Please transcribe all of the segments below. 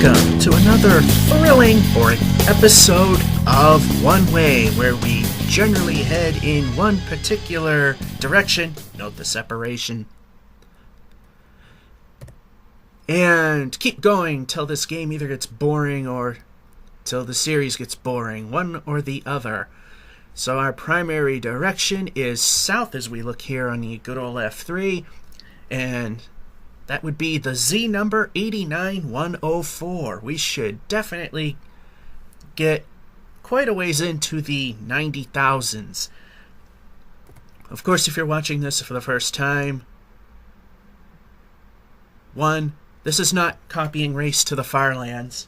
welcome to another thrilling episode of One Way, where we generally head in one particular direction, note the separation, and keep going till this game either gets boring or till the series gets boring, one or the other. So our primary direction is south as we look here on the good old F3, and that would be the Z number 89104. We should definitely get quite a ways into the 90,000s. Of course, if you're watching this for the first time, this is not copying Race to the Farlands.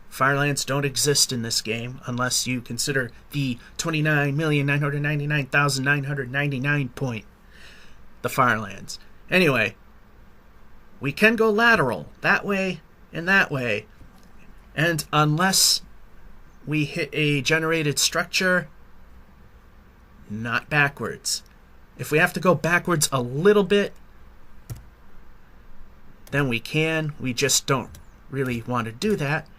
Farlands don't exist in this game unless you consider the 29,999,999 point the Farlands. Anyway, we can go lateral, that way and that way. And unless we hit a generated structure, not backwards. If we have to go backwards a little bit, then we can. We just don't really want to do that.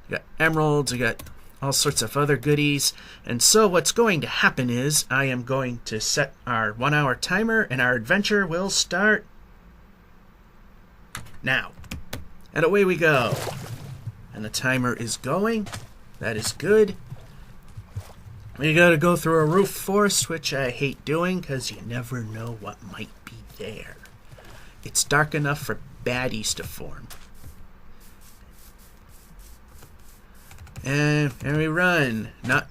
We got emeralds, we got all sorts of other goodies. And so what's going to happen is I am going to set our 1 hour timer and our adventure will start now. And away we go. And the timer is going. That is good. We gotta go through a roof forest, which I hate doing because you never know what might be there. It's dark enough for baddies to form. And we run. Not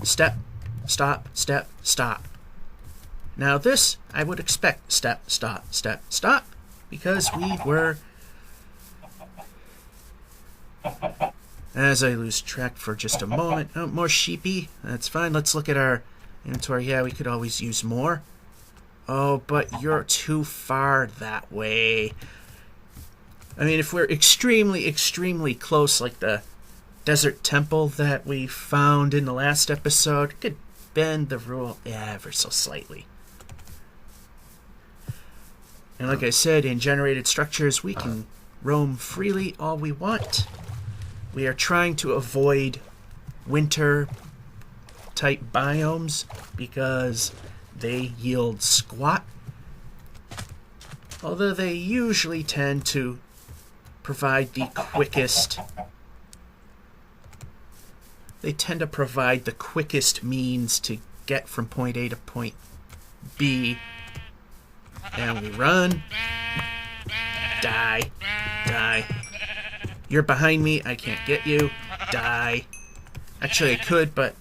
step, stop, step, stop. Now this, I would expect step, stop, step, stop, because we were... As I lose track for just a moment. Oh, more sheepy. That's fine. Let's look at our inventory. Yeah, we could always use more. Oh, but you're too far that way. I mean, if we're extremely, extremely close, like the desert temple that we found in the last episode, could bend the rule ever so slightly. And like I said, in generated structures, we can roam freely all we want. We are trying to avoid winter-type biomes because they yield squat, although they usually tend to provide the quickest... They tend to provide the quickest means to get from point A to point B. And we run. Die. Die. You're behind me. I can't get you. Die. Actually, I could, but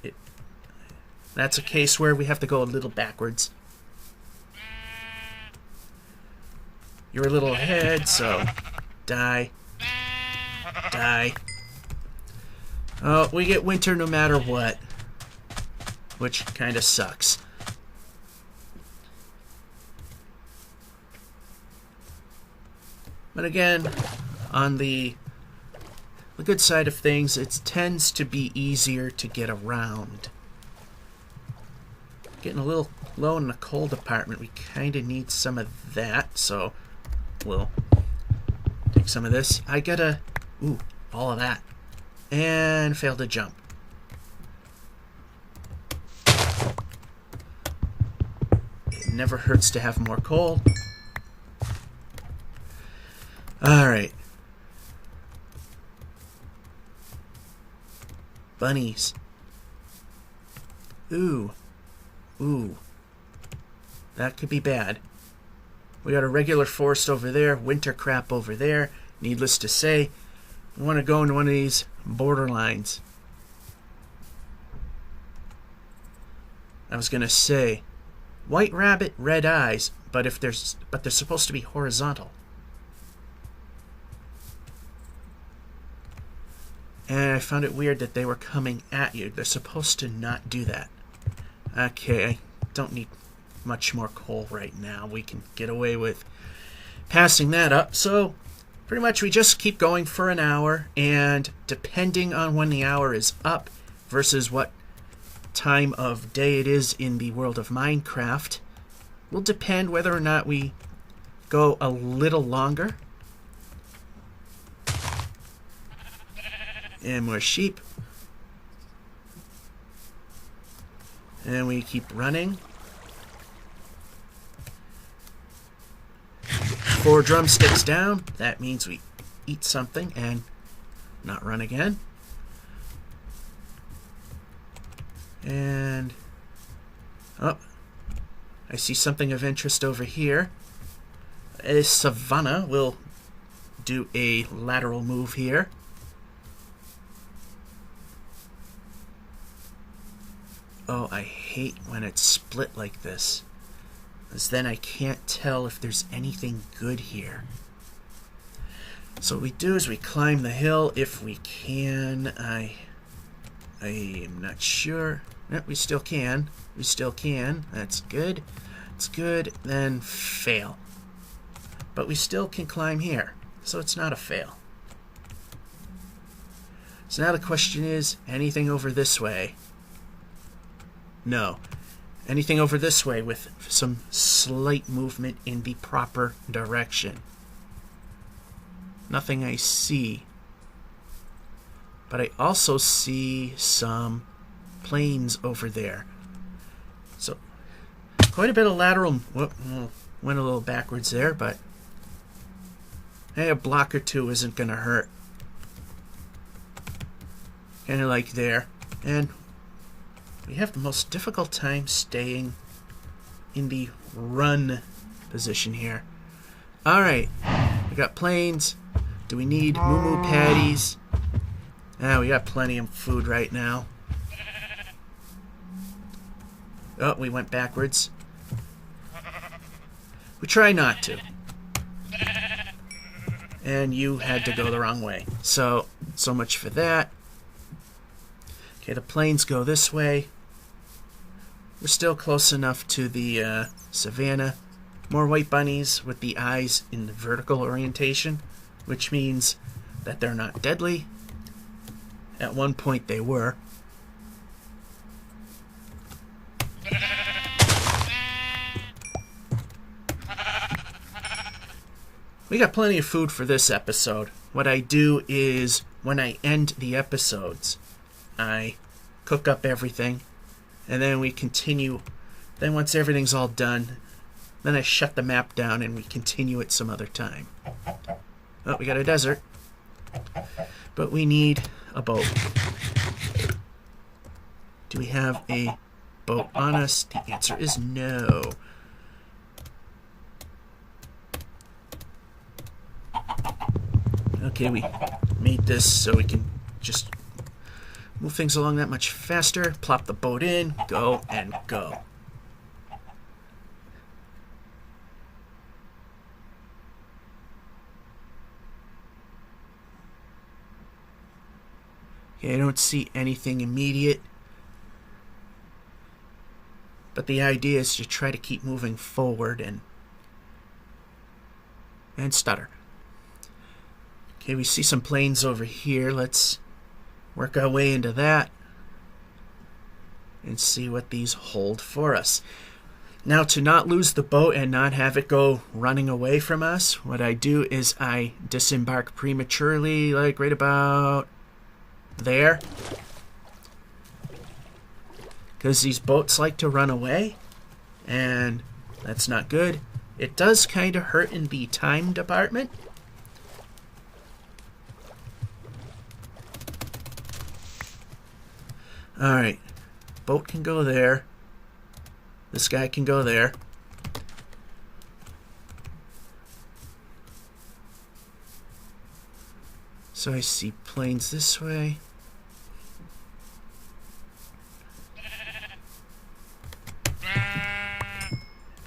that's a case where we have to go a little backwards. You're a little ahead, so die. Die. Oh, we get winter no matter what, which kind of sucks. But again, on the good side of things, it tends to be easier to get around. Getting a little low in the coal department. We kind of need some of that, so we'll take some of this. I gotta... Ooh, all of that. And failed to jump. It never hurts to have more coal. Alright. Bunnies. Ooh. Ooh. That could be bad. We got a regular forest over there, winter crap over there. Needless to say, we want to go into one of these borderlines. I was gonna say, white rabbit, red eyes, but they're supposed to be horizontal. And I found it weird that they were coming at you. They're supposed to not do that. Okay, I don't need much more coal right now. We can get away with passing that up. So pretty much we just keep going for an hour, and depending on when the hour is up versus what time of day it is in the world of Minecraft will depend whether or not we go a little longer And more sheep. And we keep running. 4 drumsticks down. That means we eat something and not run again. And oh, I see something of interest over here. A savanna will do a lateral move here. Oh, I hate when it's split like this, because then I can't tell if there's anything good here. So what we do is we climb the hill if we can. I am not sure. No, we still can. We still can. That's good. It's good. Then fail. But we still can climb here, so it's not a fail. So now the question is, anything over this way? No. Anything over this way with some slight movement in the proper direction? Nothing I see. But I also see some planes over there. So, quite a bit of lateral. Whoop, went a little backwards there, but hey, a block or two isn't going to hurt. Kind of like there. And we have the most difficult time staying in the run position here. Alright, we got planes. Do we need moo-moo patties? We got plenty of food right now. Oh, we went backwards. We try not to. And you had to go the wrong way. So much for that. Okay, the planes go this way. We're still close enough to the savannah. More white bunnies with the eyes in the vertical orientation, which means that they're not deadly. At one point they were. We got plenty of food for this episode. What I do is, when I end the episodes, I cook up everything, and then we continue. Then once everything's all done, then I shut the map down and we continue it some other time. Oh, we got a desert. But we need a boat. Do we have a boat on us? The answer is no. Okay, we made this so we can just move things along that much faster. Plop the boat in, go, and go. Okay, I don't see anything immediate. But the idea is to try to keep moving forward and stutter. Okay, we see some planes over here. Let's work our way into that and see what these hold for us. Now, to not lose the boat and not have it go running away from us, what I do is I disembark prematurely, like right about there. Because these boats like to run away, and that's not good. It does kind of hurt in the time department. Alright, boat can go there. This guy can go there. So I see planes this way.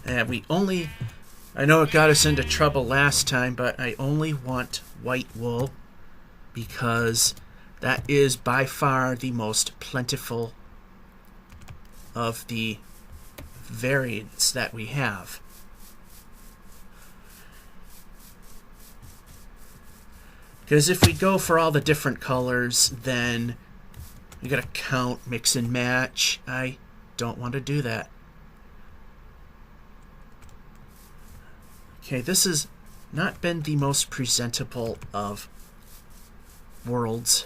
And we only, I know it got us into trouble last time, but I only want white wool because that is by far the most plentiful of the variants that we have. Because if we go for all the different colors, then we gotta count, mix and match. I don't want to do that. Okay, this has not been the most presentable of worlds.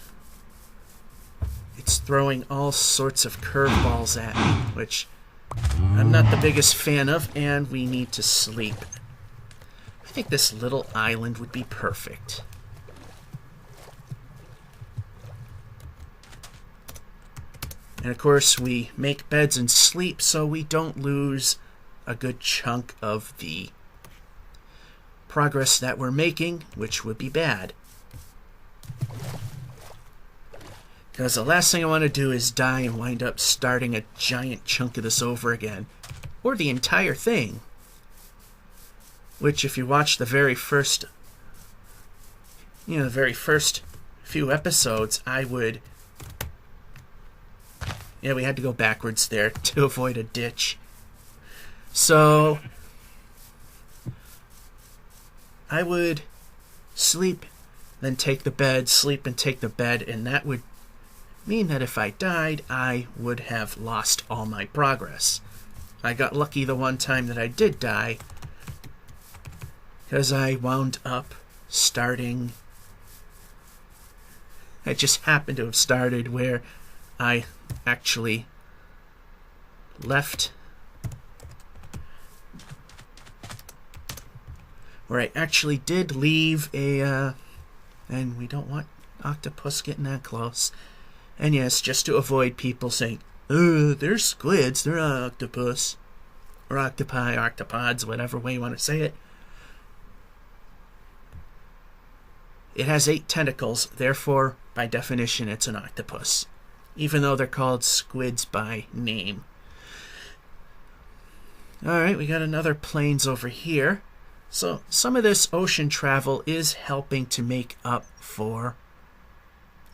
throwing all sorts of curveballs at me, which I'm not the biggest fan of, and we need to sleep. I think this little island would be perfect. And of course, we make beds and sleep so we don't lose a good chunk of the progress that we're making, which would be bad. Because the last thing I want to do is die and wind up starting a giant chunk of this over again. Or the entire thing. Which, if you watch the very first few episodes, I would... Yeah, we had to go backwards there to avoid a ditch. So, I would sleep, then take the bed, sleep and take the bed, and that would mean that if I died, I would have lost all my progress. I got lucky the one time that I did die, because I wound up starting... I just happened to have started where I actually left... Where I actually did leave a... and we don't want octopus getting that close. And yes, just to avoid people saying, they're squids, they're not octopus. Or octopi, octopods, whatever way you want to say it. It has 8 tentacles, therefore, by definition, it's an octopus. Even though they're called squids by name. Alright, we got another plains over here. So, some of this ocean travel is helping to make up for...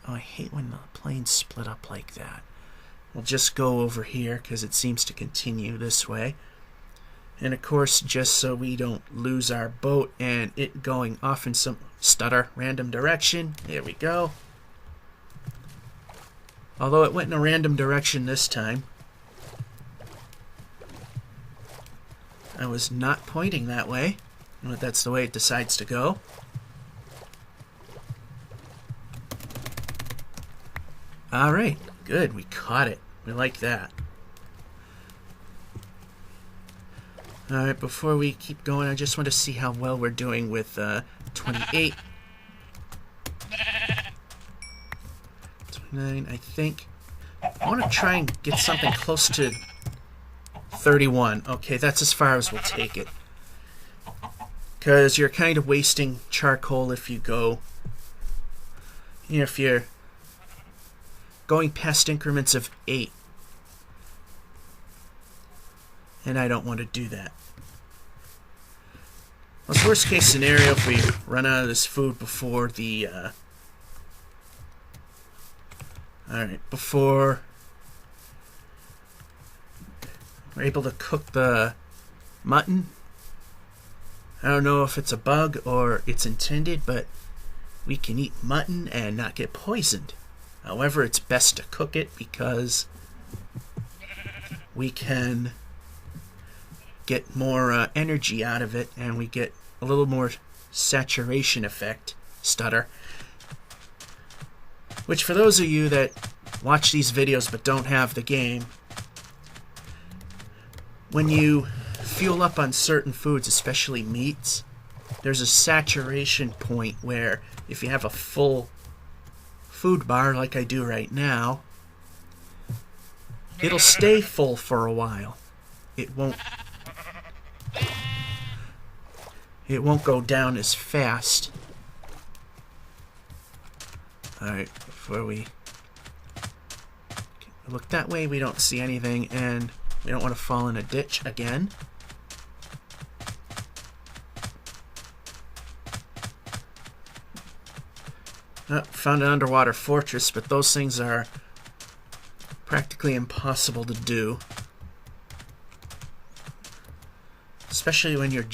Oh, I hate when the planes split up like that. We'll just go over here because it seems to continue this way. And of course, just so we don't lose our boat and it going off in some random direction. There we go. Although it went in a random direction this time. I was not pointing that way. But that's the way it decides to go. Alright, good. We caught it. We like that. Alright, before we keep going, I just want to see how well we're doing with 28. 29, I think. I want to try and get something close to 31. Okay, that's as far as we'll take it. Because you're kind of wasting charcoal if you go... You know, if you're going past increments of 8. And I don't want to do that. Well, it's worst case scenario if we run out of this food before the... Alright, before we're able to cook the mutton. I don't know if it's a bug or it's intended, but we can eat mutton and not get poisoned. However, it's best to cook it because we can get more energy out of it and we get a little more saturation effect, which for those of you that watch these videos but don't have the game, when you fuel up on certain foods, especially meats, there's a saturation point where if you have a full food bar like I do right now, it'll stay full for a while. It won't go down as fast. Alright, before we look that way, we don't see anything, and we don't want to fall in a ditch again. Found an underwater fortress, but those things are practically impossible to do. Especially when your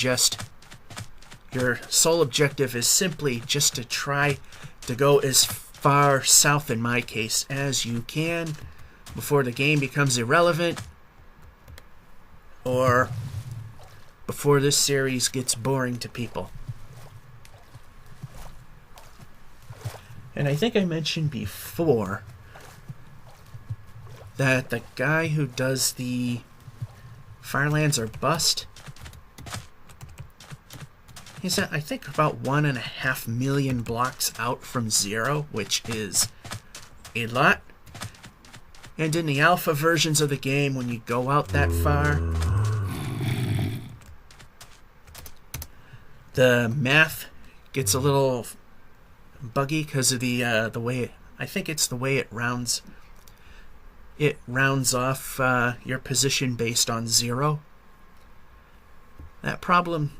sole objective is simply just to try to go as far south, in my case, as you can before the game becomes irrelevant or before this series gets boring to people. And I think I mentioned before that the guy who does the Firelands or Bust, he's at, I think, about 1.5 million blocks out from zero, which is a lot. And in the alpha versions of the game, when you go out that far, the math gets a little buggy because of the way, I think it's the way it rounds off your position based on zero. That problem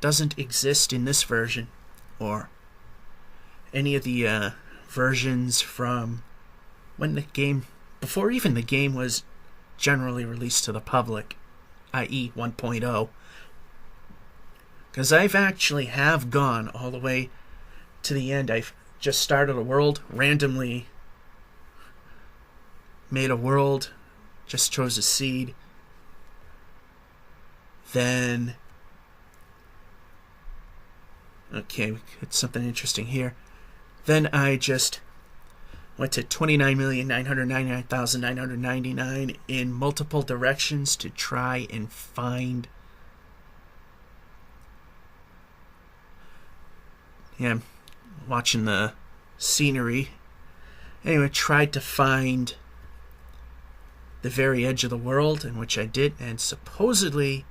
doesn't exist in this version or any of the versions from when the game, before even the game was generally released to the public, i.e. 1.0. Because I've actually have gone all the way to the end. I've just started a world, randomly made a world, just chose a seed, then, okay, we got something interesting here. Then I just went to 29,999,999 in multiple directions to try and find. Yeah, I'm watching the scenery. Anyway, tried to find the very edge of the world, in which I did, and supposedly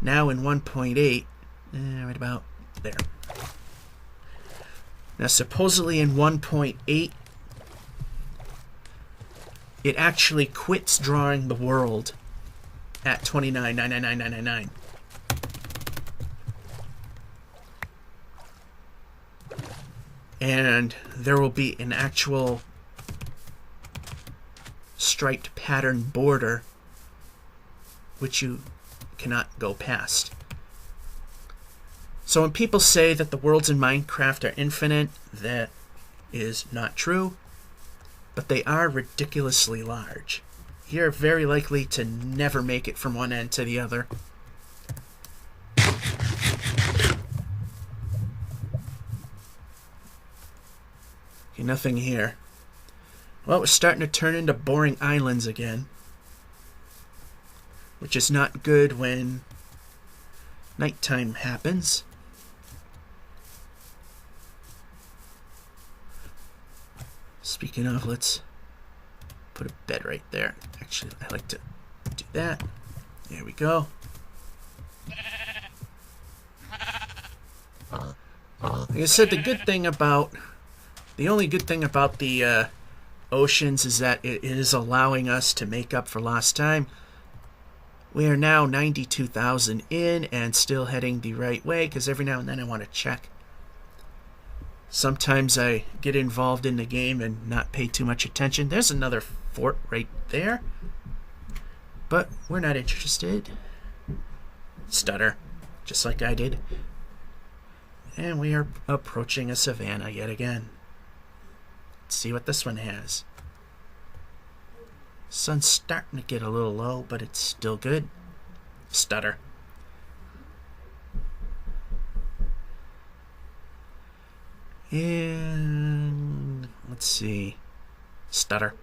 now in 1.8, right about there. Now, supposedly in 1.8, it actually quits drawing the world at 29,999,999. And there will be an actual striped pattern border which you cannot go past. So when people say that the worlds in Minecraft are infinite, that is not true, but they are ridiculously large. You're very likely to never make it from one end to the other. Okay, nothing here. Well, we're starting to turn into boring islands again, which is not good when nighttime happens. Speaking of, let's put a bed right there. Actually, I like to do that. There we go. Like I said, the only good thing about the oceans is that it is allowing us to make up for lost time. We are now 92,000 in and still heading the right way, because every now and then I want to check. Sometimes I get involved in the game and not pay too much attention. There's another fort right there, but we're not interested. Stutter, just like I did. And we are approaching a savanna yet again. Let's see what this one has. Sun's starting to get a little low, but it's still good. Stutter. And let's see. Stutter.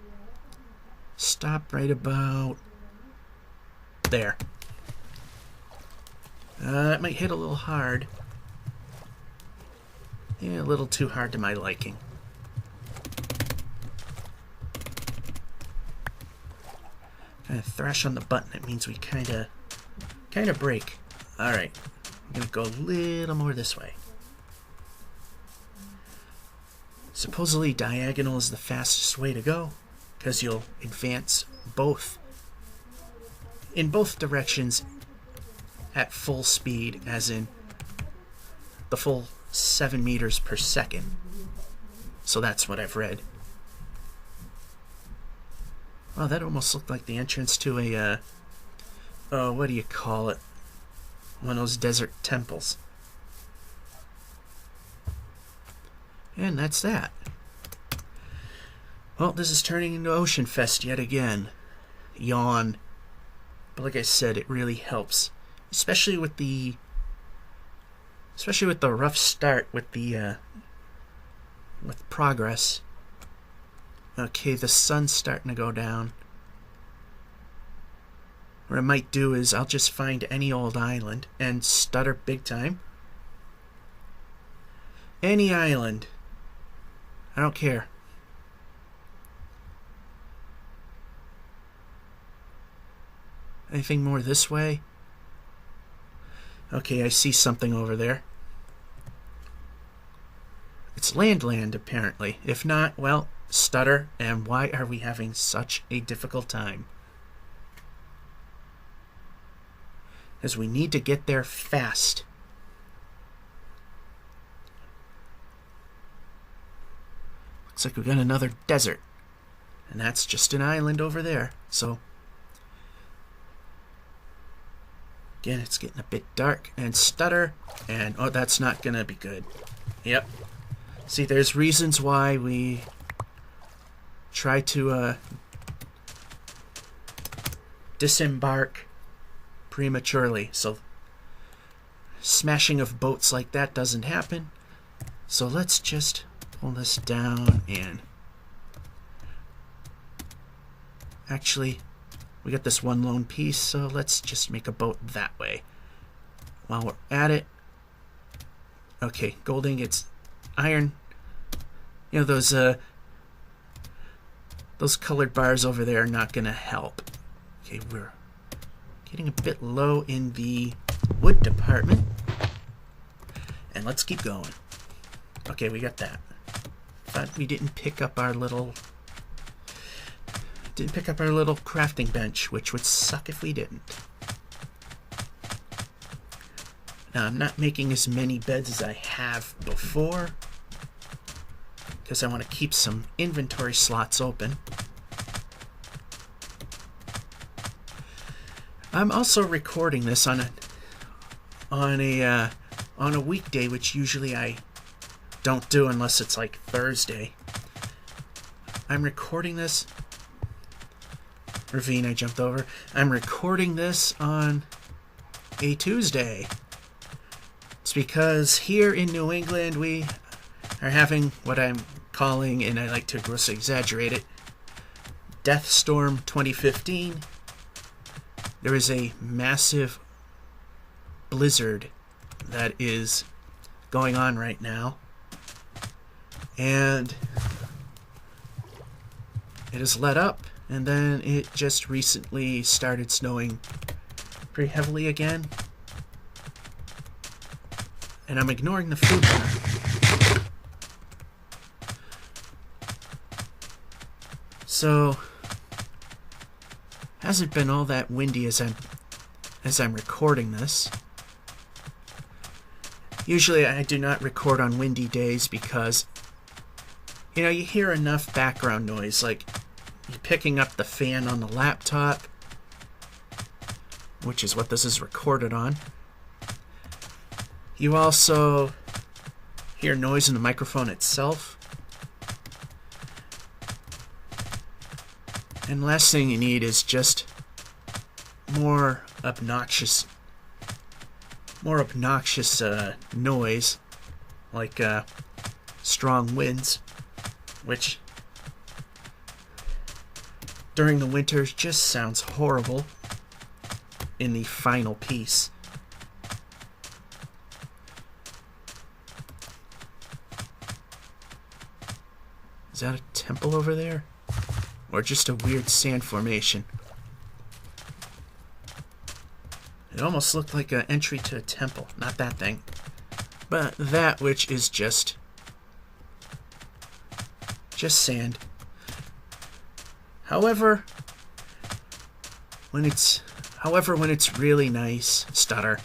Stop right about there. That might hit a little hard. Yeah, a little too hard to my liking. Kind of thrash on the button. It means we kind of break. All right, I'm gonna go a little more this way. Supposedly diagonal is the fastest way to go, because you'll advance in both directions at full speed, as in the full 7 meters per second. So that's what I've read. Oh, that almost looked like the entrance to a, what do you call it? One of those desert temples. And that's that. Well, this is turning into Ocean Fest yet again. Yawn. But like I said, it really helps. Especially with the rough start with the with progress. Okay, the sun's starting to go down. What I might do is I'll just find any old island and stutter big time. Any island. I don't care. Anything more this way? Okay, I see something over there. It's land, apparently. If not, well, stutter, and why are we having such a difficult time? Because we need to get there fast. Looks like we got another desert. And that's just an island over there. So, again, it's getting a bit dark. And stutter. And, oh, that's not going to be good. Yep. See, there's reasons why we try to disembark prematurely. So, smashing of boats like that doesn't happen. So let's just pull this down and... Actually, we got this one lone piece, so let's just make a boat that way. While we're at it... Okay, gold ingots, iron... You know, those colored bars over there are not going to help. Okay, we're getting a bit low in the wood department. And let's keep going. Okay, we got that. But we didn't pick up our little... crafting bench, which would suck if we didn't. Now, I'm not making as many beds as I have before, because I want to keep some inventory slots open. I'm also recording this on a weekday, which usually I don't do unless it's like Thursday. I'm recording this. Ravine I jumped over. I'm recording this on a Tuesday. It's because here in New England we are having what I'm calling, and I like to grossly exaggerate it, Death Storm 2015. There is a massive blizzard that is going on right now, and it has let up, and then it just recently started snowing pretty heavily again. And I'm ignoring the food bar. So, hasn't been all that windy as I'm recording this. Usually I do not record on windy days because, you know, you hear enough background noise, like you picking up the fan on the laptop, which is what this is recorded on. You also hear noise in the microphone itself. And last thing you need is just more obnoxious noise, like strong winds, which during the winters just sounds horrible in the final piece. Is that a temple over there? Or just a weird sand formation? It almost looked like an entry to a temple. Not that thing. But that which is just sand. However, when it's really nice, stutter.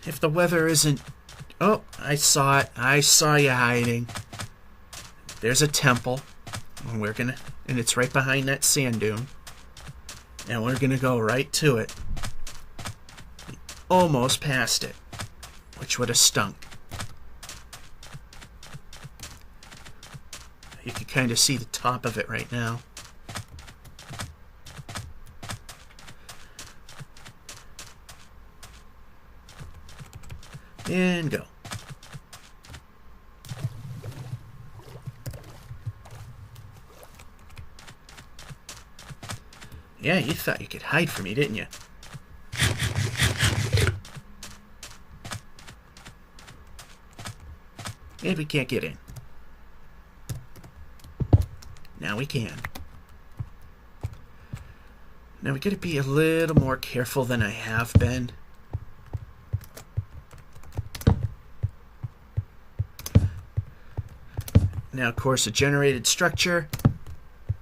If the weather isn't... Oh, I saw it. I saw you hiding. There's a temple. And it's right behind that sand dune. And we're gonna go right to it. Almost past it. Which would have stunk. You can kind of see the top of it right now. And go. Yeah, you thought you could hide from me, didn't you? And we can't get in. Now we can. Now we gotta be a little more careful than I have been. Now, of course, a generated structure.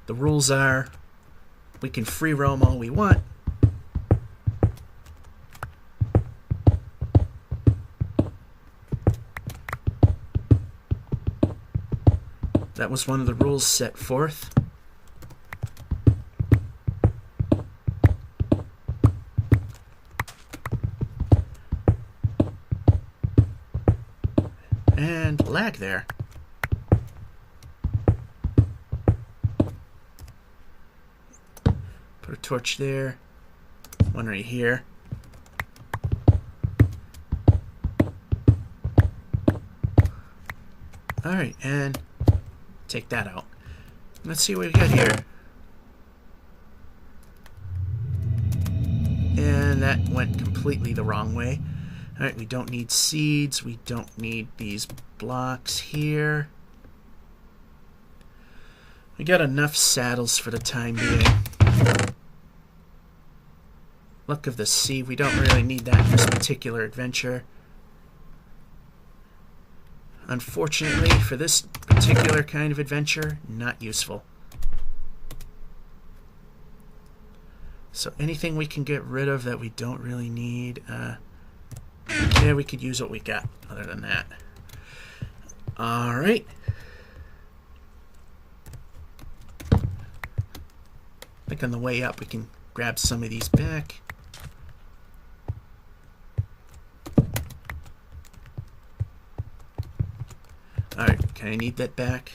The rules are we can free roam all we want. That was one of the rules set forth. And lag there. Put a torch there. One right here. Alright, and take that out. Let's see what we got here. And that went completely the wrong way. Alright, we don't need seeds. We don't need these blocks here. We got enough saddles for the time being. Luck of the sea. We don't really need that in this particular adventure. Unfortunately, for this particular kind of adventure, not useful. So anything we can get rid of that we don't really need, yeah, we could use what we got other than that. Alright. I think on the way up we can grab some of these back. Alright, kind of need that back.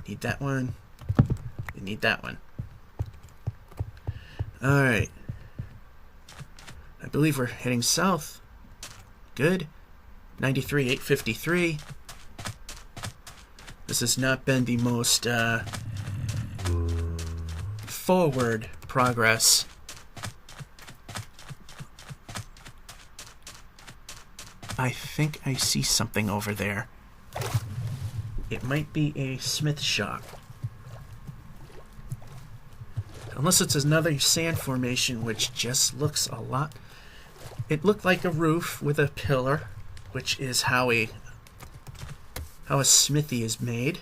Need that one. We need that one. Alright. I believe we're heading south. Good. 93,853. This has not been the most forward progress. I think I see something over there. It might be a smith shop. Unless it's another sand formation, which just looks a lot... It looked like a roof with a pillar, which is how a smithy is made.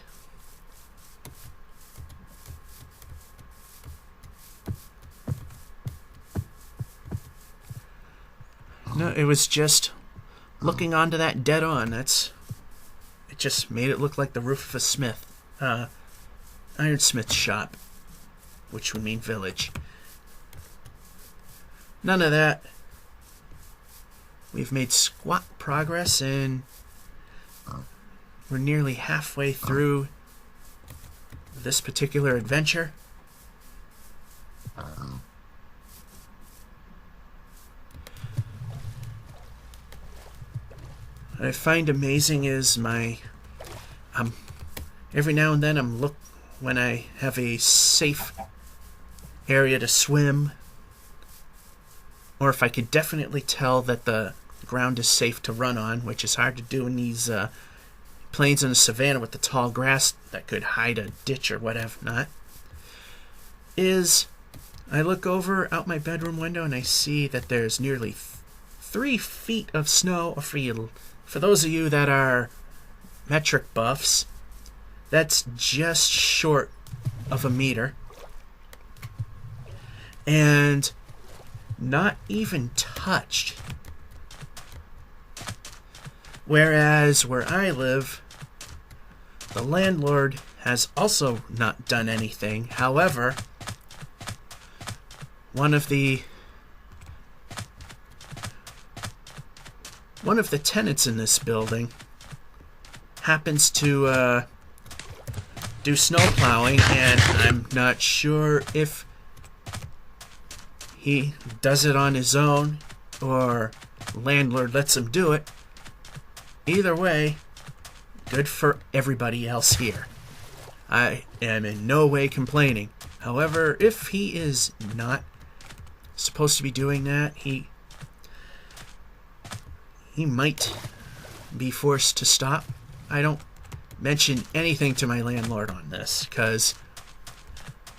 No, it was just looking onto that dead on. It just made it look like the roof of a smith, ironsmith shop, which would mean village. None of that. We've made squat progress, and we're nearly halfway through this particular adventure. What I find amazing is every now and then when I have a safe area to swim, or if I could definitely tell that the ground is safe to run on, which is hard to do in these plains in the savannah with the tall grass that could hide a ditch or whatever not, is I look out my bedroom window and I see that there's nearly 3 feet of snow. For those of you that are metric buffs, that's just short of a meter. And not even touched. Whereas where I live, the landlord has also not done anything. However, one of the tenants in this building happens to do snow plowing, and I'm not sure if he does it on his own or landlord lets him do it. Either way, good for everybody else here. I am in no way complaining. However, if he is not supposed to be doing that, he might be forced to stop. I don't mention anything to my landlord on this, because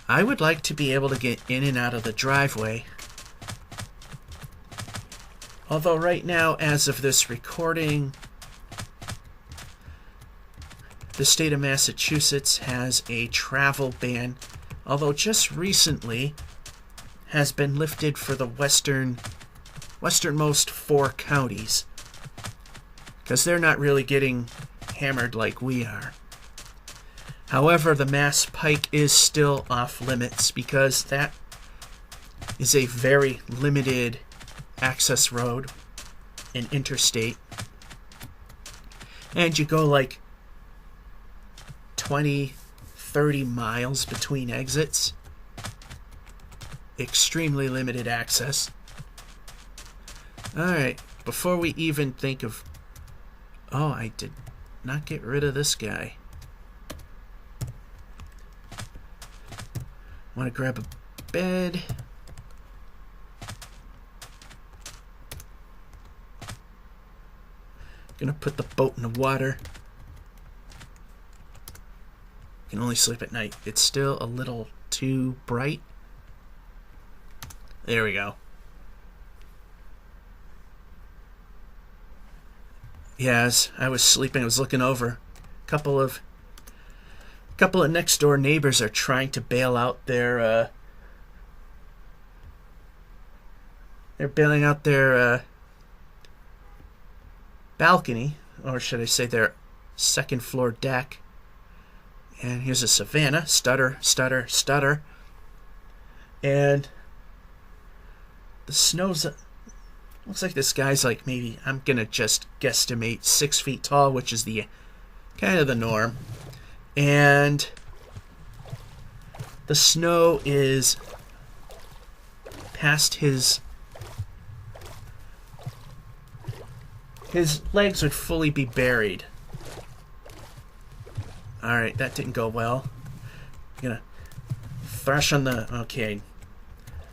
I would like to be able to get in and out of the driveway. Although right now, as of this recording, the state of Massachusetts has a travel ban, although just recently has been lifted for the westernmost 4 counties, because they're not really getting hammered like we are. However, the Mass Pike is still off limits, because that is a very limited access road and interstate, and you go like 20-30 miles between exits. Extremely limited access. Alright, before we even think of... Oh, I did not get rid of this guy. Want to grab a bed. Gonna put the boat in the water. Can only sleep at night. It's still a little too bright. There we go. Yeah, as I was sleeping, I was looking over. A couple of next door neighbors are trying to bail out their they're bailing out their balcony, or should I say their second floor deck. And here's a savanna. Stutter, stutter, stutter. And the snow's... Looks like this guy's like maybe, I'm going to just guesstimate, 6 feet tall, which is the kind of the norm. And the snow is past his legs would fully be buried. Alright, that didn't go well. I'm gonna thrash on the... Okay.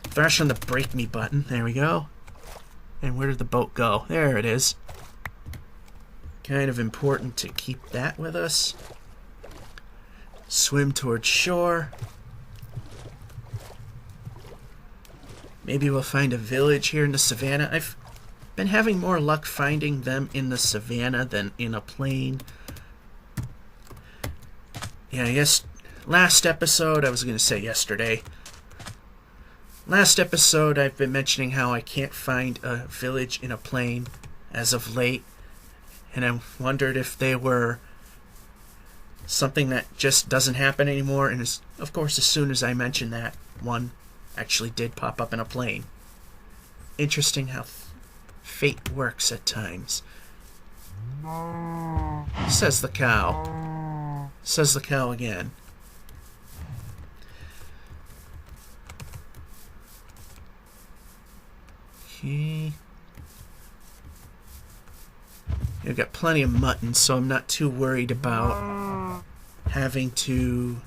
Thrash on the break me button. There we go. And where did the boat go? There it is. Kind of important to keep that with us. Swim towards shore. Maybe we'll find a village here in the savannah. I've been having more luck finding them in the savannah than in a plain. Yeah, I guess last episode, I was going to say yesterday. Last episode, I've been mentioning how I can't find a village in a plain as of late. And I wondered if they were something that just doesn't happen anymore. And of course, as soon as I mentioned that, one actually did pop up in a plain. Interesting how fate works at times. Says the cow. Says the cow again. Okay. I've got plenty of mutton, so I'm not too worried about having to...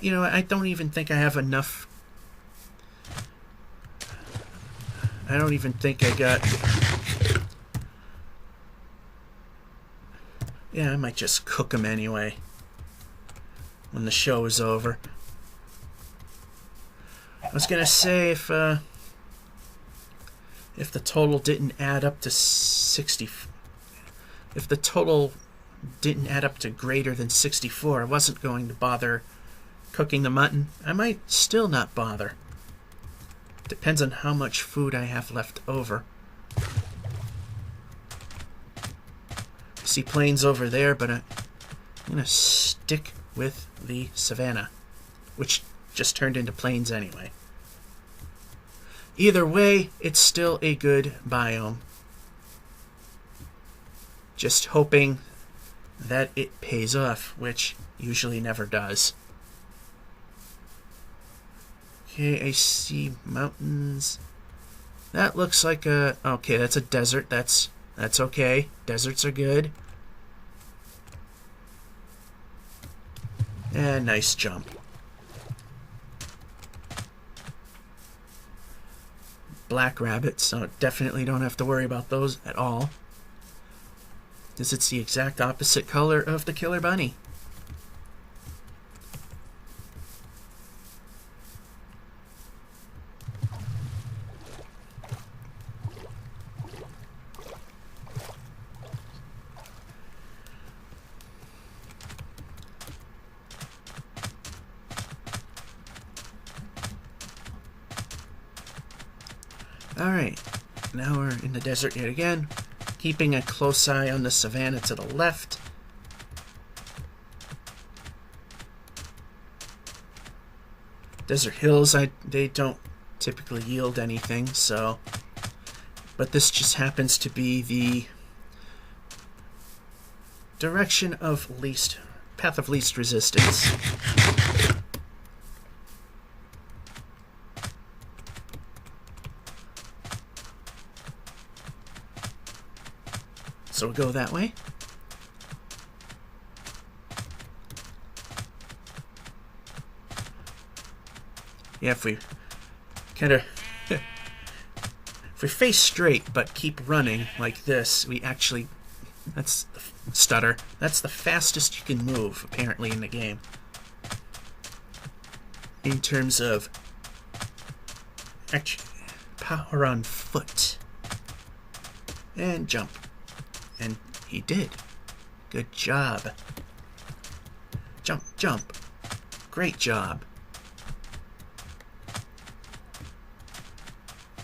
You know, I don't even think I have enough... I don't even think I got... Yeah, I might just cook them anyway when the show is over. I was gonna say if the total didn't add up to 60, if the total didn't add up to greater than 64, I wasn't going to bother cooking the mutton. I might still not bother. Depends on how much food I have left over. See plains over there, but I'm gonna stick with the savannah, which just turned into plains anyway. Either way, it's still a good biome. Just hoping that it pays off, which usually never does. Okay, I see mountains. That looks like a... Okay, that's a desert. That's okay. Deserts are good. And nice jump. Black rabbits, so definitely don't have to worry about those at all, because it's the exact opposite color of the killer bunny. Alright, now we're in the desert yet again, keeping a close eye on the savanna to the left. Desert hills, they don't typically yield anything, so... But this just happens to be the direction of path of least resistance. So we'll go that way. Yeah, if we kind of... if we face straight but keep running like this, we actually... That's the stutter. That's the fastest you can move, apparently, in the game. In terms of... actually, power on foot. And jump. And he did. Good job. Jump, jump. Great job.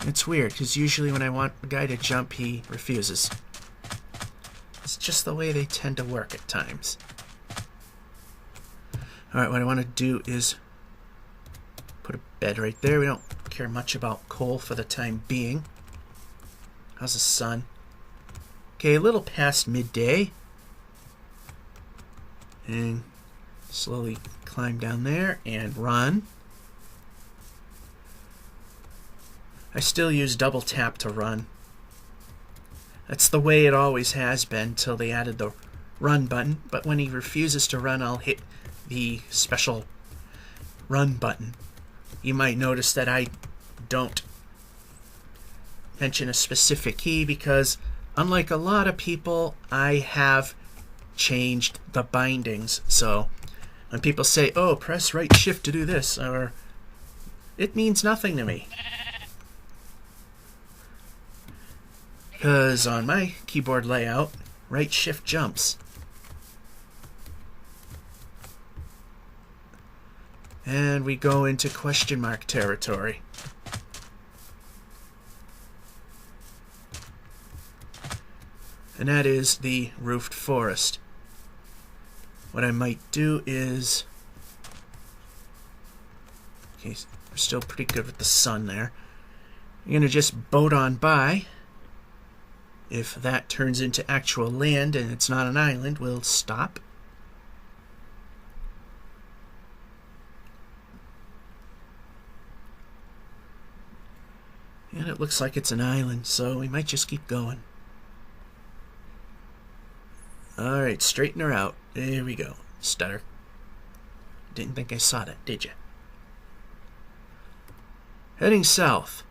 It's weird, because usually when I want a guy to jump, he refuses. It's just the way they tend to work at times. Alright, what I want to do is put a bed right there. We don't care much about coal for the time being. How's the sun? Okay, a little past midday. And slowly climb down there and run. I still use double tap to run. That's the way it always has been till they added the run button. But when he refuses to run, I'll hit the special run button. You might notice that I don't mention a specific key because unlike a lot of people, I have changed the bindings. So when people say, oh, press right shift to do this, or it means nothing to me. Because on my keyboard layout, right shift jumps. And we go into question mark territory. And that is the roofed forest. What I might do is... Okay, we're still pretty good with the sun there. I'm going to just boat on by. If that turns into actual land and it's not an island, we'll stop. And it looks like it's an island, so we might just keep going. Alright, straighten her out. There we go. Stutter. Didn't think I saw that, did you? Heading south.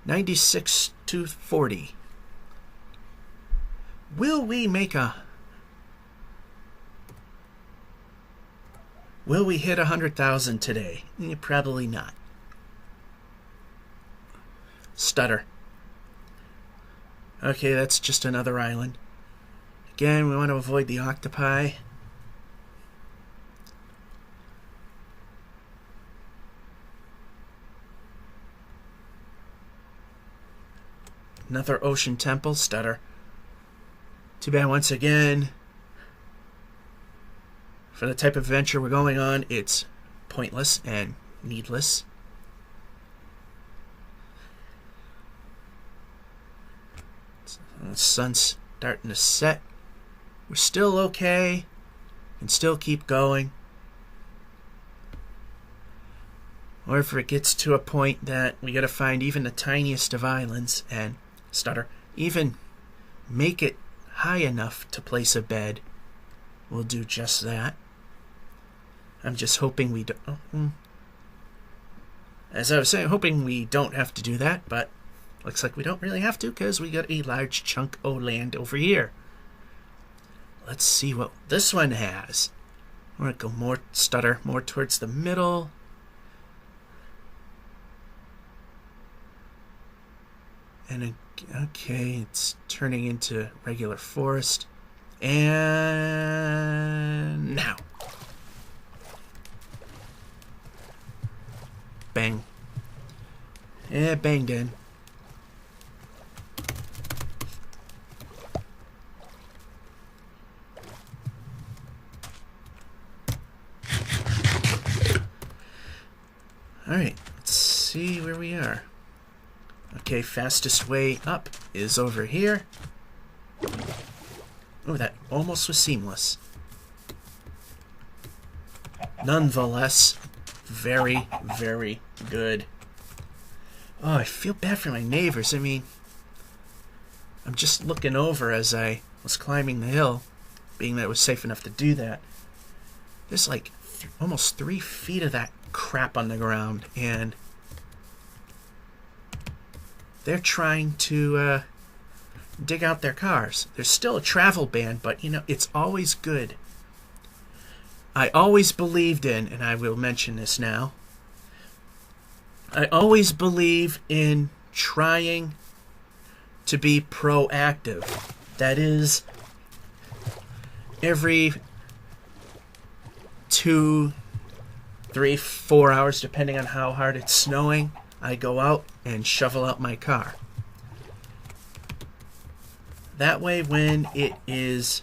96 to 40. Will we make a... Will we hit 100,000 today? Probably not. Stutter. Okay, that's just another island. Again, we want to avoid the octopi. Another ocean temple. Stutter. Too bad once again, for the type of adventure we're going on, it's pointless and needless. The sun's starting to set. We're still okay. Can still keep going. Or if it gets to a point that we gotta find even the tiniest of islands and stutter, even make it high enough to place a bed, we'll do just that. I'm just hoping we don't... As I was saying, hoping we don't have to do that, but looks like we don't really have to because we got a large chunk of land over here. Let's see what this one has. I'm going to go more stutter, more towards the middle. And okay, it's turning into regular forest. And now. Bang. Yeah, banged in. Alright, let's see where we are. Okay, fastest way up is over here. Oh, that almost was seamless. Nonetheless, very, very good. Oh, I feel bad for my neighbors. I mean, I'm just looking over as I was climbing the hill, being that it was safe enough to do that. There's like almost 3 feet of that crap on the ground, and they're trying to dig out their cars. There's still a travel ban, but you know, it's always good. I always believed in, and I will mention this now, I always believe in trying to be proactive. That is, every 2, 3, 4 hours, depending on how hard it's snowing, I go out and shovel out my car. That way when it is...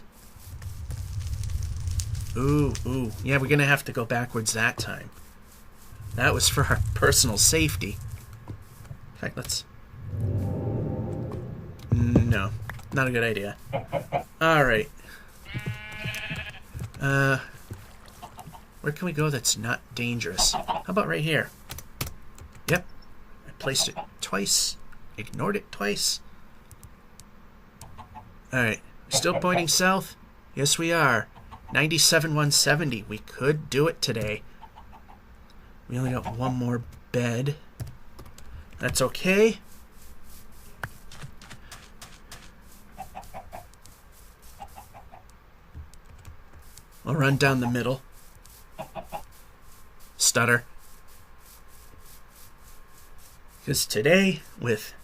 Ooh. Yeah, we're going to have to go backwards that time. That was for our personal safety. In fact, let's... No, not a good idea. Alright. Where can we go that's not dangerous? How about right here? Yep. I placed it twice. Ignored it twice. Alright. Still pointing south? Yes, we are. 97,170. We could do it today. We only got one more bed. That's okay. I'll run down the middle. Stutter. Because today, with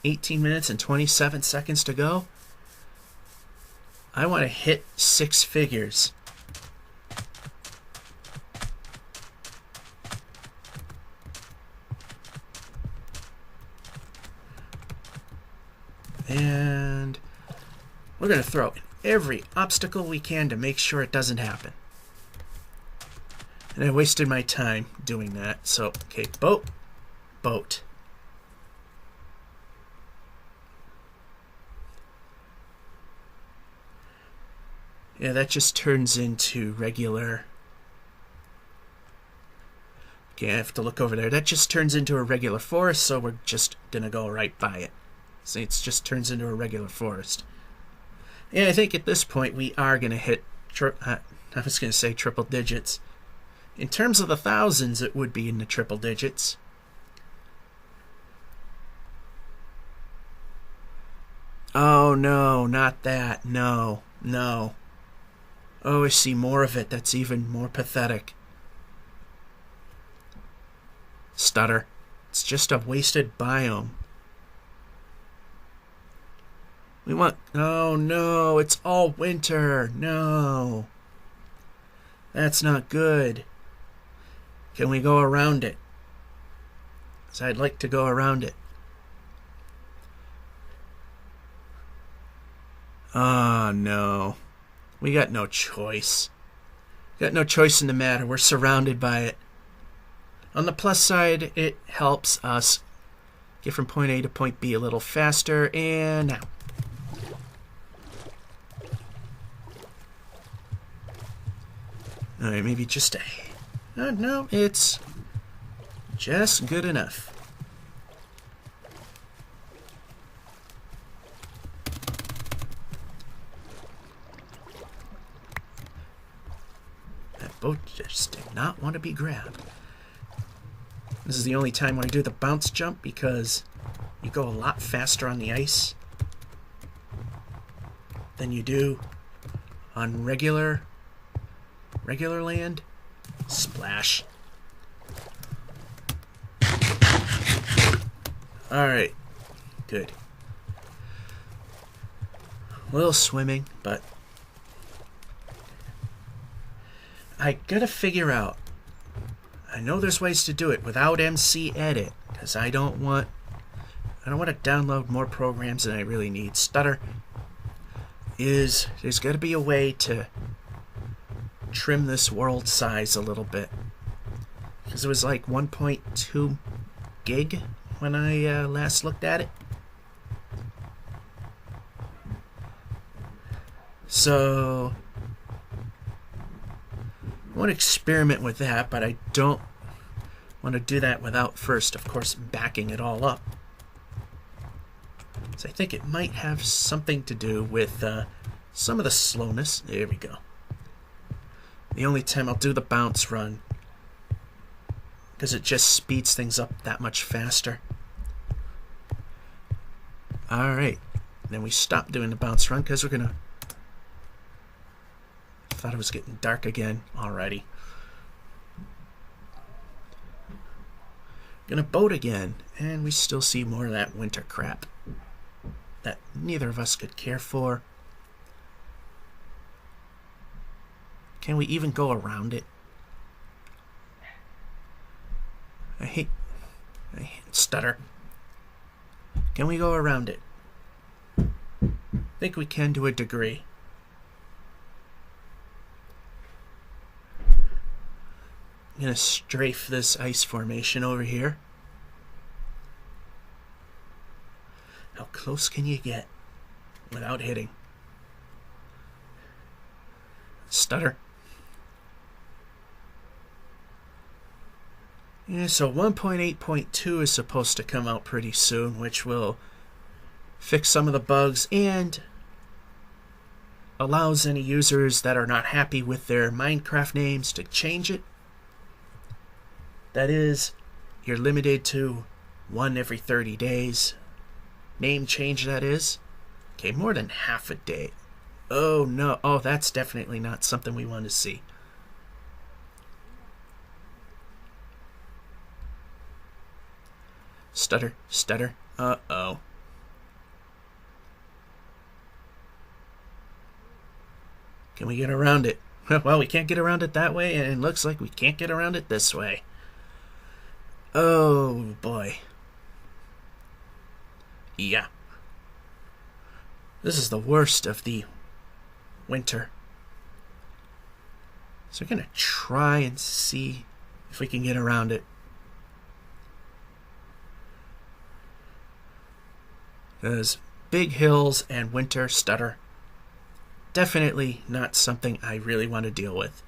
18 minutes and 27 seconds to go, I want to hit 6 figures. And we're going to throw in every obstacle we can to make sure it doesn't happen. And I wasted my time doing that. So, okay, boat. Yeah, that just turns into regular... Okay, I have to look over there. That just turns into a regular forest, so we're just going to go right by it. So it just turns into a regular forest. Yeah, I think at this point we are going to hit... I was going to say triple digits. In terms of the thousands, it would be in the triple digits. Oh, no, not that. No. Oh, I see more of it. That's even more pathetic. Stutter. It's just a wasted biome. We want... Oh, no. It's all winter. No. That's not good. Can we go around it? Because I'd like to go around it. Oh, no. We got no choice. Got no choice in the matter. We're surrounded by it. On the plus side, it helps us get from point A to point B a little faster. And now. Alright, maybe just a... no, it's just good enough. boat just did not want to be grabbed. This is the only time when I do the bounce jump because you go a lot faster on the ice than you do on regular land. Splash. Alright, good. A little swimming, but I gotta figure out. I know there's ways to do it without MC Edit, because I don't want to download more programs than I really need. Stutter is there's got to be a way to trim this world size a little bit, because it was like 1.2 gig when I last looked at it. So I want to experiment with that, but I don't want to do that without first, of course, backing it all up. So I think it might have something to do with some of the slowness. There we go. The only time I'll do the bounce run, because it just speeds things up that much faster. Alright, then we stop doing the bounce run because we're gonna... I thought it was getting dark again already. Gonna boat again, and we still see more of that winter crap that neither of us could care for. Can we even go around it? I hate stutter. Can we go around it? I think we can to a degree. I'm gonna strafe this ice formation over here. How close can you get without hitting? Stutter. Yeah, so 1.8.2 is supposed to come out pretty soon, which will fix some of the bugs and allows any users that are not happy with their Minecraft names to change it. That is, you're limited to one every 30 days. Name change, that is. Okay, more than half a day. Oh no, oh, that's definitely not something we want to see. Stutter, stutter, uh-oh. Can we get around it? Well, we can't get around it that way, and it looks like we can't get around it this way. Oh, boy. Yeah. This is the worst of the winter. So we're going to try and see if we can get around it. Because big hills and winter stutter, definitely not something I really want to deal with.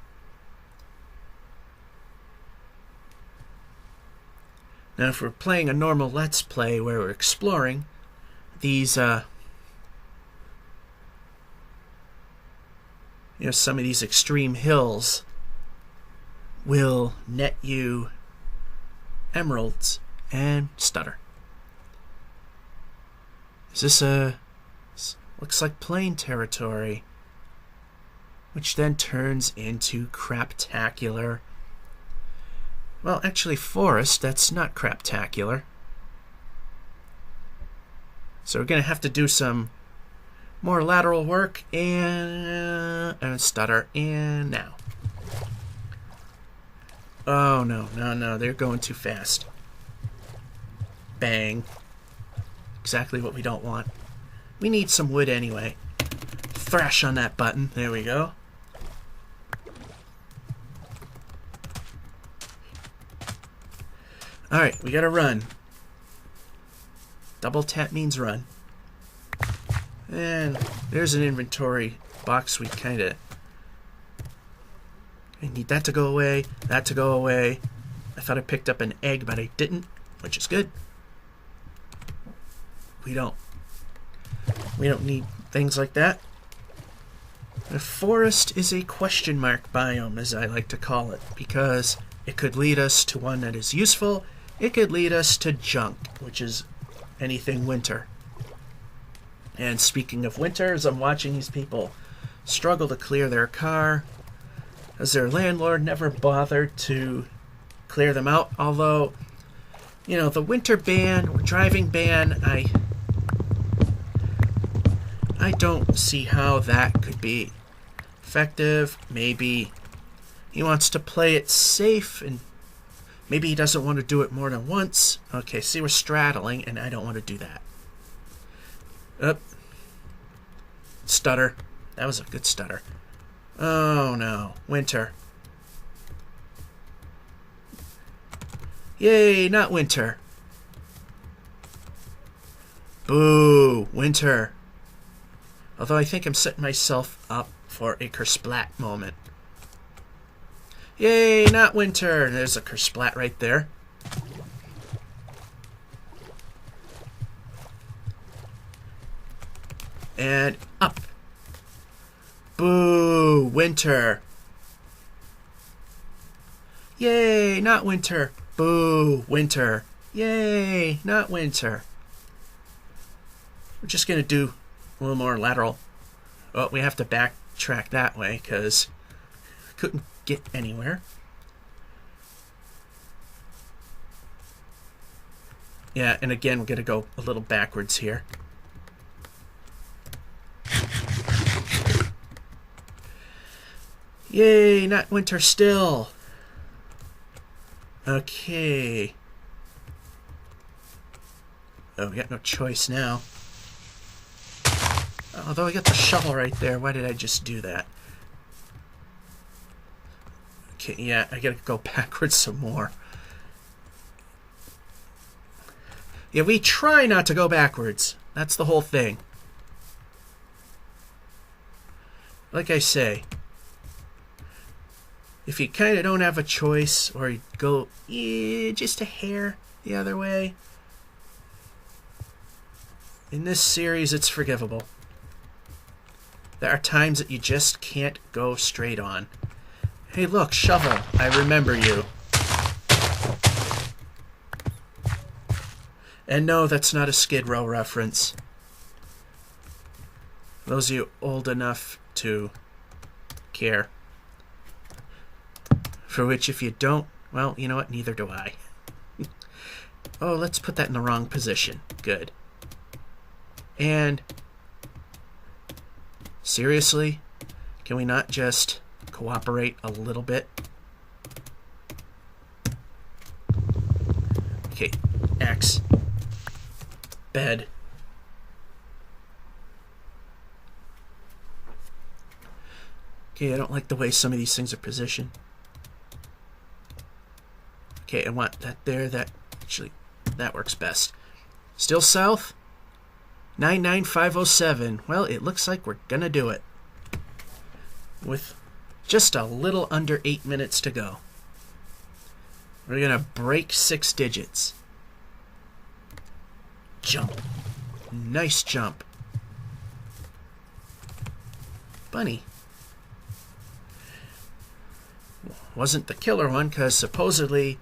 Now, if we're playing a normal Let's Play where we're exploring, these, some of these extreme hills will net you emeralds and stutter. Is this looks like plain territory, which then turns into craptacular. Well, actually, forest, that's not craptacular. So we're going to have to do some more lateral work and stutter. And now. Oh, no, they're going too fast. Bang. Exactly what we don't want. We need some wood anyway. Thrash on that button. There we go. Alright, we gotta run. Double tap means run. And there's an inventory box we kinda... I need that to go away, that to go away. I thought I picked up an egg, but I didn't, which is good. We don't need things like that. The forest is a question mark biome, as I like to call it, because it could lead us to one that is useful. It could lead us to junk, which is anything winter. And speaking of winter, as I'm watching these people struggle to clear their car, as their landlord never bothered to clear them out. Although, you know, the winter ban or driving ban, I don't see how that could be effective. Maybe he wants to play it safe, and maybe he doesn't want to do it more than once. Okay, see, we're straddling, and I don't want to do that. Up. Stutter. That was a good stutter. Oh no, winter. Yay, not winter. Boo, winter. Although I think I'm setting myself up for a kersplat moment. Yay, not winter. There's a kersplat right there. And up. Boo, winter. Yay, not winter. Boo, winter. Yay, not winter. We're just going to do a little more lateral. Oh, we have to backtrack that way because we couldn't get anywhere. Yeah, and again, we're going to go a little backwards here. Yay, not winter still. Okay. Oh, we got no choice now. Although I got the shovel right there, why did I just do that? Okay, yeah, I gotta go backwards some more. Yeah, we try not to go backwards. That's the whole thing. Like I say, if you kind of don't have a choice, or you go just a hair the other way, in this series it's forgivable. There are times that you just can't go straight on. Hey look, shovel, I remember you. And no, that's not a Skid Row reference. Those of you old enough to care. For which, if you don't, well, you know what? Neither do I. Oh, let's put that in the wrong position. Good. And seriously, can we not just cooperate a little bit? Okay, axe. Bed. Okay, I don't like the way some of these things are positioned. Okay, I want that there. That actually, that works best. Still south? 99507. Well, it looks like we're gonna do it. With just a little under 8 minutes to go. We're gonna break 6 digits. Jump. Nice jump. Bunny. Wasn't the killer one, because supposedly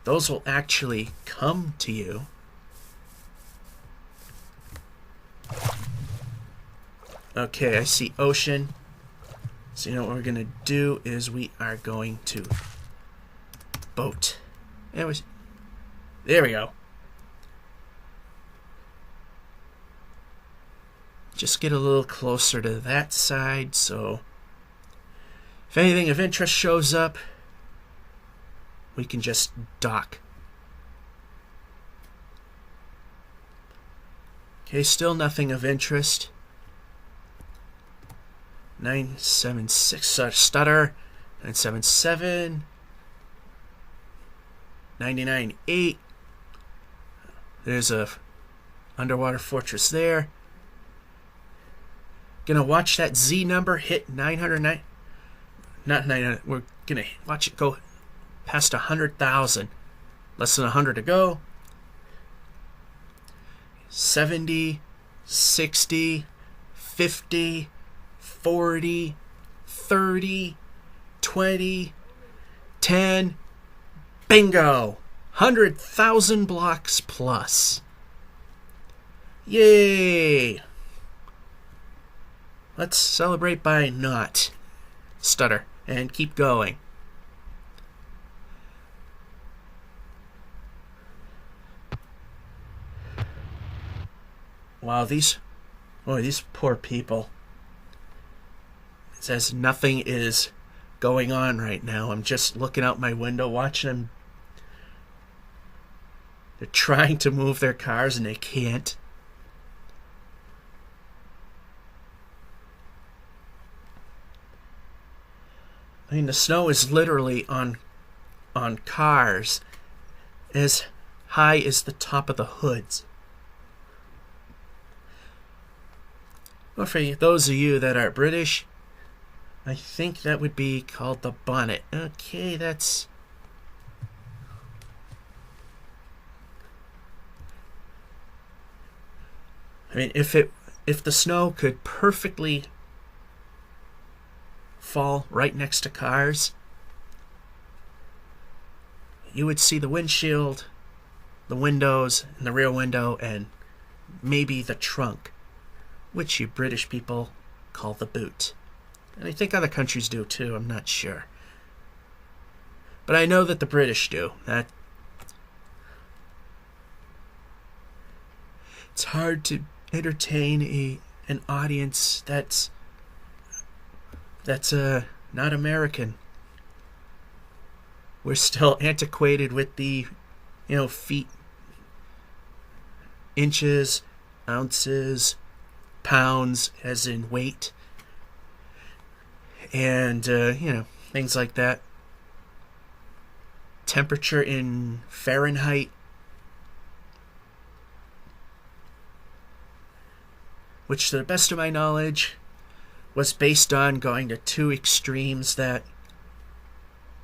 those will actually come to you. Okay, I see ocean. So you know what we're going to do is we are going to boat. There we go. Just get a little closer to that side, so if anything of interest shows up, we can just dock. Okay, still nothing of interest. 976, stutter. 977. 998. There's a underwater fortress there. Gonna watch that Z number hit 909. Not 900. We're gonna watch it go past 100,000. Less than 100 to go. 70, 60, 50, 40, 30, 20, 10. Bingo! 100,000 blocks plus. Yay! Let's celebrate by not stutter and keep going. Wow, these poor people. It says nothing is going on right now. I'm just looking out my window watching them. They're trying to move their cars and they can't. I mean, the snow is literally on cars as high as the top of the hoods. Well, for those of you that are British, I think that would be called the bonnet. Okay, that's... I mean, if the snow could perfectly fall right next to cars, you would see the windshield, the windows, and the rear window, and maybe the trunk, which you British people call the boot. And I think other countries do too, I'm not sure. But I know that the British do. It's hard to entertain an audience that's not American. We're still antiquated with the, feet, inches, ounces, pounds as in weight, and things like that. Temperature in Fahrenheit. Which, to the best of my knowledge, was based on going to two extremes that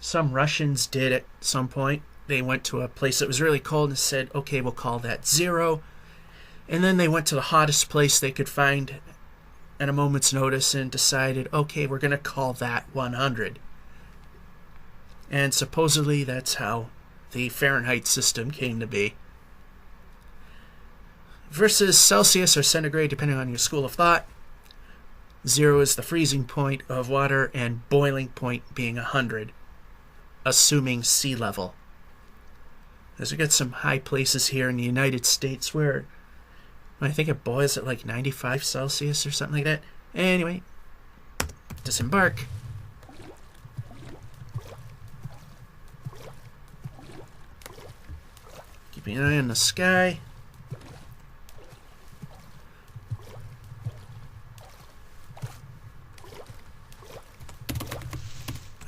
some Russians did at some point. They went to a place that was really cold and said, okay, we'll call that 0. And then they went to the hottest place they could find at a moment's notice and decided, okay, we're going to call that 100. And supposedly that's how the Fahrenheit system came to be. Versus Celsius or centigrade, depending on your school of thought. 0 is the freezing point of water, and boiling point being 100, assuming sea level. As we got some high places here in the United States where I think it boils at like 95 Celsius or something like that. Anyway, disembark. Keeping an eye on the sky.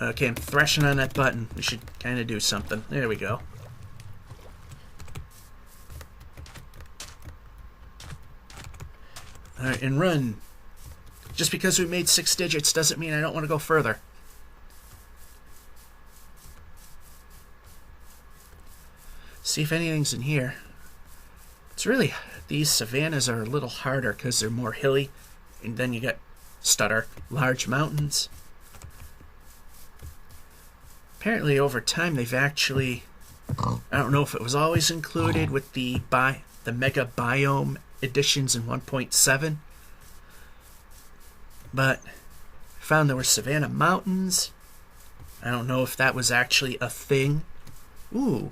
Okay, I'm thrashing on that button. We should kind of do something. There we go. Alright, and run. Just because we made 6 digits doesn't mean I don't want to go further. See if anything's in here. It's really... These savannas are a little harder because they're more hilly. And then you get large mountains. Apparently, over time, they've actually... I don't know if it was always included with the mega biome editions in 1.7. But found there were savanna mountains. I don't know if that was actually a thing. Ooh.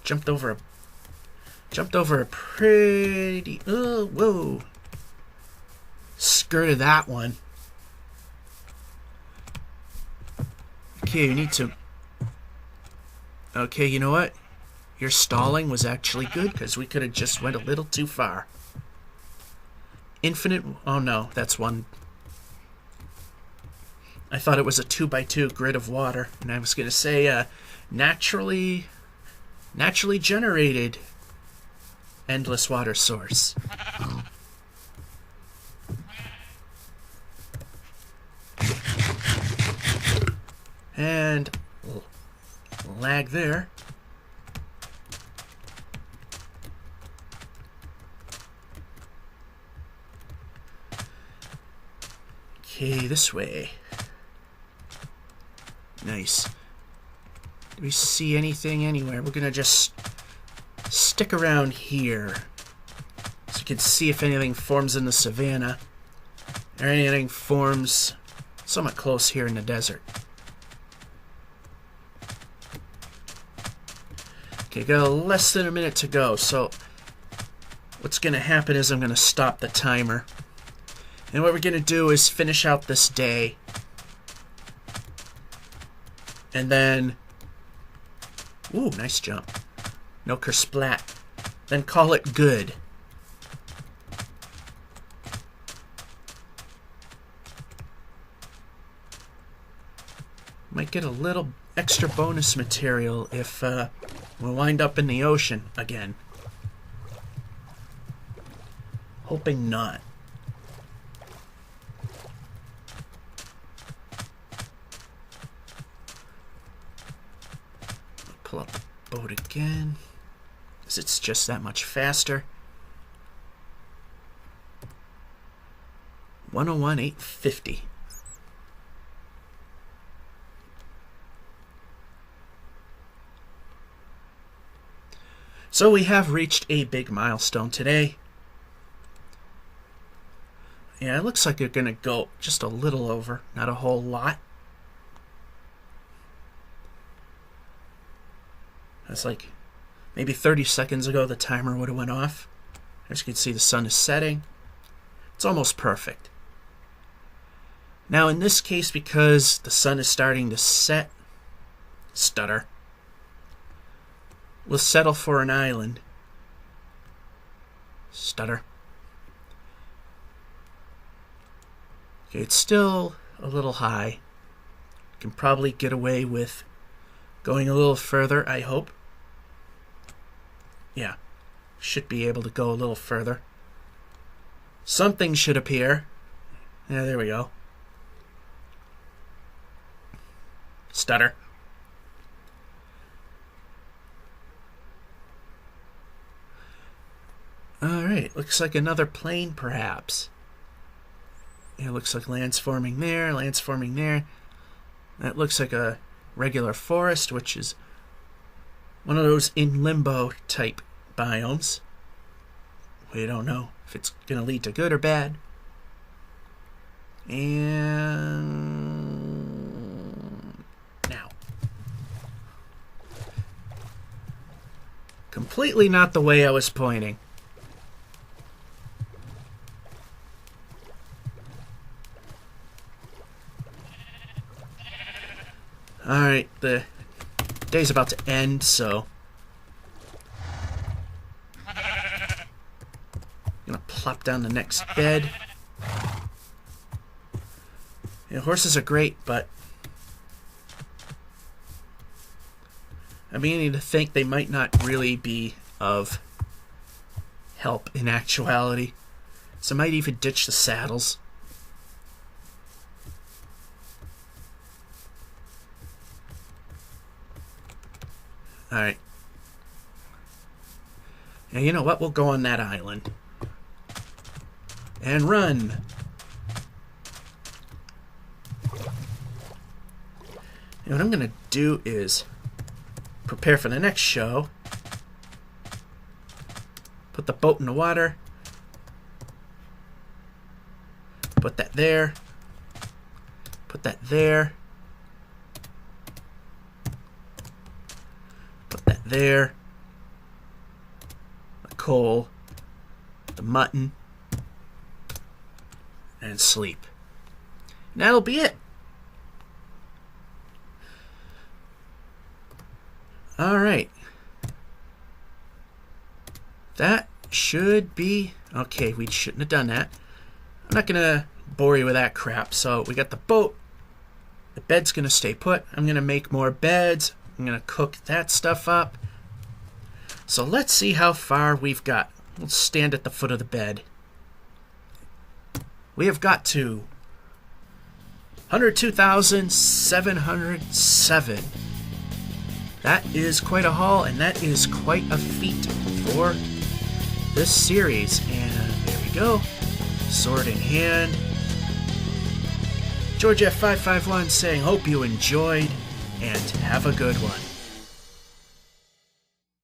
Jumped over a pretty... Oh, whoa. Skirted that one. Okay, you need to... Okay, you know what? Your stalling was actually good, because we could have just went a little too far. Infinite... Oh no, that's one... I thought it was a 2x2 grid of water, and I was going to say naturally generated endless water source. And lag there. Okay, this way. Nice. Do we see anything anywhere? We're gonna just stick around here so you can see if anything forms in the savannah or anything forms somewhat close here in the desert. Okay, got less than a minute to go, so what's gonna happen is I'm gonna stop the timer. And what we're gonna do is finish out this day. And then, ooh, nice jump. No kersplat. Then call it good. Might get a little extra bonus material if we wind up in the ocean again. Hoping not. Pull up the boat again, because it's just that much faster. 101,850. So we have reached a big milestone today. Yeah, it looks like you're going to go just a little over, not a whole lot. That's like maybe 30 seconds ago the timer would have went off. As you can see, the sun is setting. It's almost perfect. Now in this case, because the sun is starting to set, stutter, we'll settle for an island. Stutter. Okay, it's still a little high. Can probably get away with going a little further, I hope. Yeah, should be able to go a little further. Something should appear. Yeah, there we go. Stutter. Alright, looks like another plane, perhaps. Yeah, looks like land's forming there, land's forming there. That looks like a regular forest, which is one of those in limbo type biomes. We don't know if it's going to lead to good or bad. And now. Completely not the way I was pointing. Alright, the day's about to end, so I'm gonna plop down the next bed. Yeah, horses are great, but I'm beginning to think they might not really be of help in actuality. So I might even ditch the saddles. Alright. Yeah, you know what? We'll go on that island. And run! And what I'm going to do is prepare for the next show. Put the boat in the water. Put that there. Put that there. Put that there. The coal. The mutton. And sleep. And that'll be it. Alright. That should be... Okay, we shouldn't have done that. I'm not going to bore you with that crap. So we got the boat. The bed's going to stay put. I'm going to make more beds. I'm going to cook that stuff up. So let's see how far we've got. We'll stand at the foot of the bed. We have got to 102,707. That is quite a haul, and that is quite a feat for this series. And there we go. Sword in hand. George F551 saying, hope you enjoyed. and have a good one.